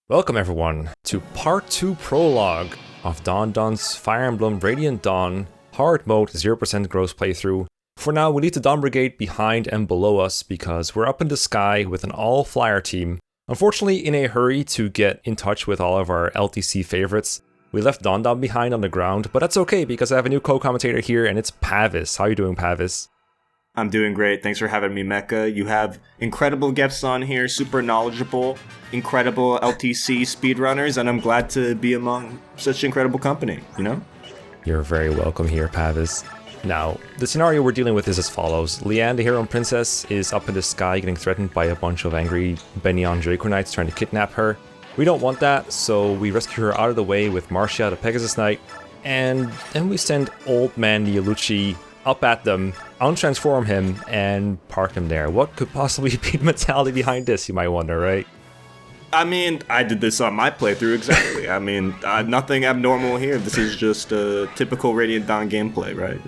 Welcome everyone to part 2 prologue of Don's Fire Emblem Radiant Dawn hard mode 0% gross playthrough. For now we leave the Dawn Brigade behind and below us because we're up in the sky with an all flyer team. Unfortunately in a hurry to get in touch with all of our LTC favorites, we left Don behind on the ground, but that's okay because I have a new co-commentator here and it's Pavise. How are you doing, Pavise? I'm doing great. Thanks for having me, Mekkah. You have incredible guests on here, super knowledgeable, incredible LTC speedrunners, and I'm glad to be among such incredible company, you know? You're very welcome here, Pavise. Now, the scenario we're dealing with is as follows. Leanne, the hero and princess, is up in the sky getting threatened by a bunch of angry Benyon Dracoknights trying to kidnap her. We don't want that, so we rescue her out of the way with Marcia, the Pegasus Knight, and then we send old man Nealuchi up at them, untransform him, and park him there. What could possibly be the mentality behind this, you might wonder, right? I mean, I did this on my playthrough, exactly. I mean, nothing abnormal here. This is just a typical Radiant Dawn gameplay, right?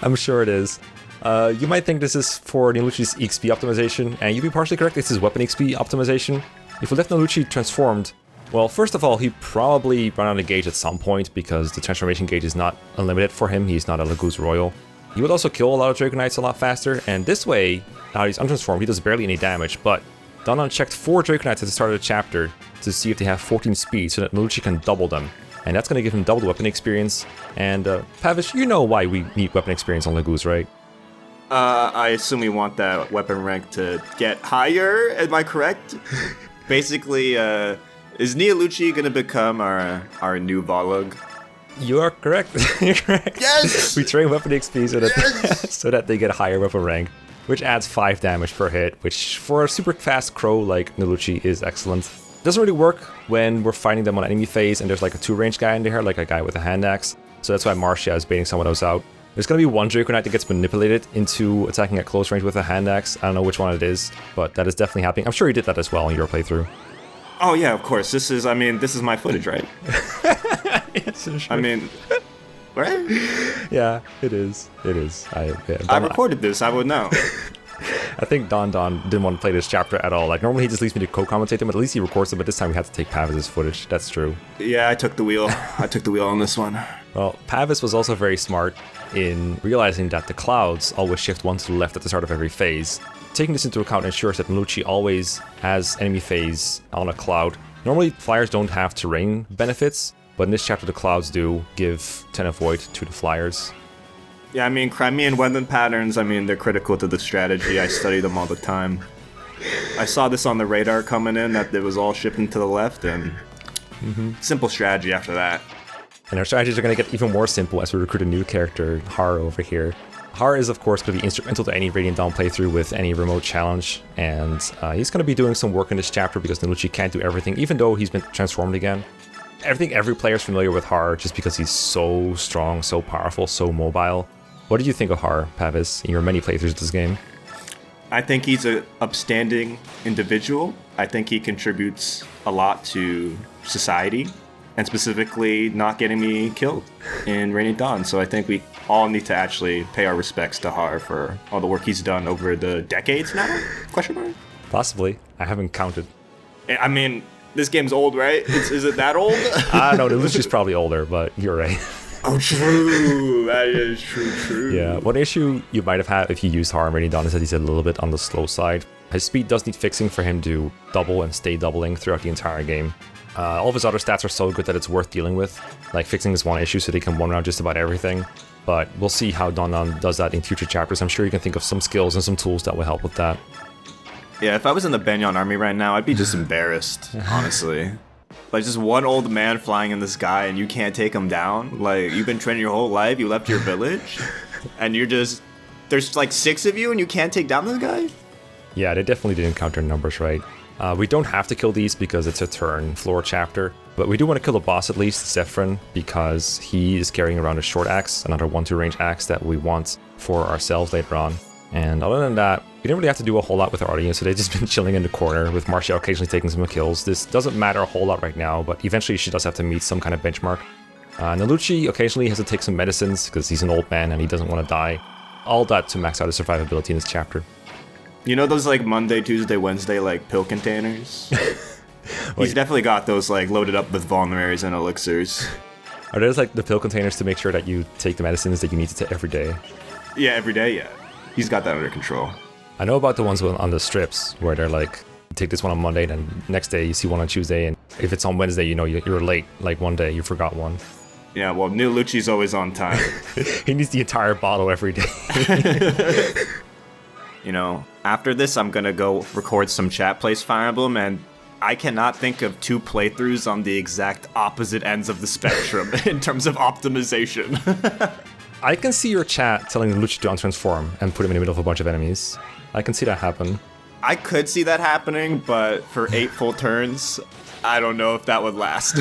I'm sure it is. You might think this is for Nealuchi's EXP optimization, and you'd be partially correct, this is weapon XP optimization. If we left Nealuchi transformed, well, first of all, he probably ran out of gauge at some point because the transformation gauge is not unlimited for him. He's not a Laguz Royal. He would also kill a lot of Dracoknights a lot faster, and this way, now he's untransformed, he does barely any damage, but Don checked 4 Dracoknights at the start of the chapter to see if they have 14 speed so that Nealuchi can double them. And that's going to give him double the weapon experience. And Pavise, you know why we need weapon experience on Laguz, right? I assume we want that weapon rank to get higher, am I correct? Basically, is Nealuchi going to become our new Volug? You are correct. You're correct. Yes! We train weapon XP so that, so that they get a higher weapon rank, which adds 5 damage per hit, which for a super fast crow like Nealuchi is excellent. Doesn't really work when we're fighting them on enemy phase and there's like a 2-range guy in there, like a guy with a hand axe. So that's why Marcia is baiting someone else out. There's going to be one Dracoknight that gets manipulated into attacking at close range with a hand axe. I don't know which one it is, but that is definitely happening. I'm sure you did that as well in your playthrough. Oh yeah, of course. This is my footage, right? Yes, sure. I mean, right? Yeah, it is. It is. I recorded this, I would know. I think Don didn't want to play this chapter at all. Like, normally he just leaves me to co-commentate them, but at least he records them, but this time we had to take Pavise's footage. That's true. Yeah, I took the wheel. I took the wheel on this one. Well, Pavise was also very smart in realizing that the clouds always shift 1 to the left at the start of every phase. Taking this into account ensures that Nealuchi always has enemy phase on a cloud. Normally, flyers don't have terrain benefits, but in this chapter the clouds do give 10 avoid to the flyers. Yeah, I mean, Crimean weapon patterns, I mean, they're critical to the strategy. I study them all the time. I saw this on the radar coming in, that it was all shifting to the left, and simple strategy after that. And our strategies are going to get even more simple as we recruit a new character, Har over here. Har is, of course, going to be instrumental to any Radiant Dawn playthrough with any remote challenge, and he's going to be doing some work in this chapter because Nealuchi can't do everything, even though he's been transformed again. I think every player is familiar with Har just because he's so strong, so powerful, so mobile. What did you think of Har, Pavise, in your many playthroughs of this game? I think he's an upstanding individual. I think he contributes a lot to society, and specifically not getting me killed in Radiant Dawn. So I think we all need to actually pay our respects to Har for all the work he's done over the decades now? Question mark? Possibly. I haven't counted. I mean, this game's old, right? Is it that old? I don't know. Nealuchi's probably older, but you're right. Oh, true. That is true. Yeah, one issue you might have had if you used Har in Radiant Dawn is that he's a little bit on the slow side. His speed does need fixing for him to double and stay doubling throughout the entire game. All of his other stats are so good that it's worth dealing with. Like, fixing is one issue so they can one-round just about everything. But we'll see how Don does that in future chapters. I'm sure you can think of some skills and some tools that will help with that. Yeah, if I was in the Benyon army right now, I'd be just embarrassed, honestly. Like, just one old man flying in the sky and you can't take him down. Like, you've been training your whole life, you left your village, and you're just... There's like 6 of you and you can't take down this guy? Yeah, they definitely didn't count their numbers right. We don't have to kill these because it's a turn floor chapter, but we do want to kill the boss at least, Zephyrin, because he is carrying around a short axe, another 1-2 range axe that we want for ourselves later on. And other than that, we didn't really have to do a whole lot with our audience, so they've just been chilling in the corner, with Marcia occasionally taking some kills. This doesn't matter a whole lot right now, but eventually she does have to meet some kind of benchmark. Nealuchi occasionally has to take some medicines because he's an old man and he doesn't want to die. All that to max out his survivability in this chapter. You know those like Monday, Tuesday, Wednesday like pill containers? He's definitely got those like loaded up with vulneraries and elixirs. Are those like the pill containers to make sure that you take the medicines that you need to take every day? Yeah, every day, yeah. He's got that under control. I know about the ones on the strips where they're like, take this one on Monday, then next day you see one on Tuesday, and if it's on Wednesday, you know you're late. Like one day you forgot one. Yeah, well, Nealuchi's always on time. He needs the entire bottle every day. You know, after this, I'm gonna go record some chat plays Fire Emblem, and I cannot think of 2 playthroughs on the exact opposite ends of the spectrum in terms of optimization. I can see your chat telling Nealuchi to untransform and put him in the middle of a bunch of enemies. I can see that happen. I could see that happening, but for 8 full turns, I don't know if that would last.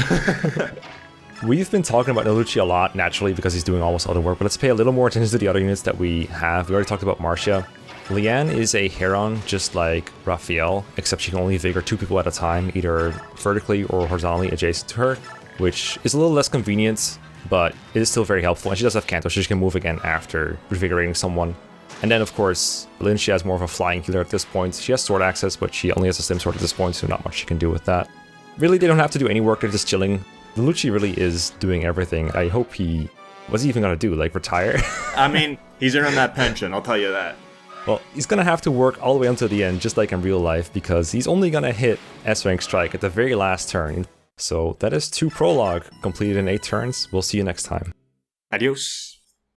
We've been talking about Nealuchi a lot, naturally, because he's doing almost all the work, but let's pay a little more attention to the other units that we have. We already talked about Marcia. Leanne is a Heron, just like Raphael, except she can only vigor 2 people at a time, either vertically or horizontally adjacent to her, which is a little less convenient, but it is still very helpful. And she does have Canto, so she can move again after revigorating someone. And then, of course, Lynn, she has more of a flying healer at this point. She has sword access, but she only has a slim sword at this point, so not much she can do with that. Really, they don't have to do any work, they're just chilling. Nealuchi really is doing everything. I hope he... What's he even gonna do, like retire? I mean, he's earning that pension, I'll tell you that. Well, he's gonna have to work all the way until the end, just like in real life, because he's only gonna hit S-Rank Strike at the very last turn. So that is 2 prologue, completed in 8 turns. We'll see you next time. Adios.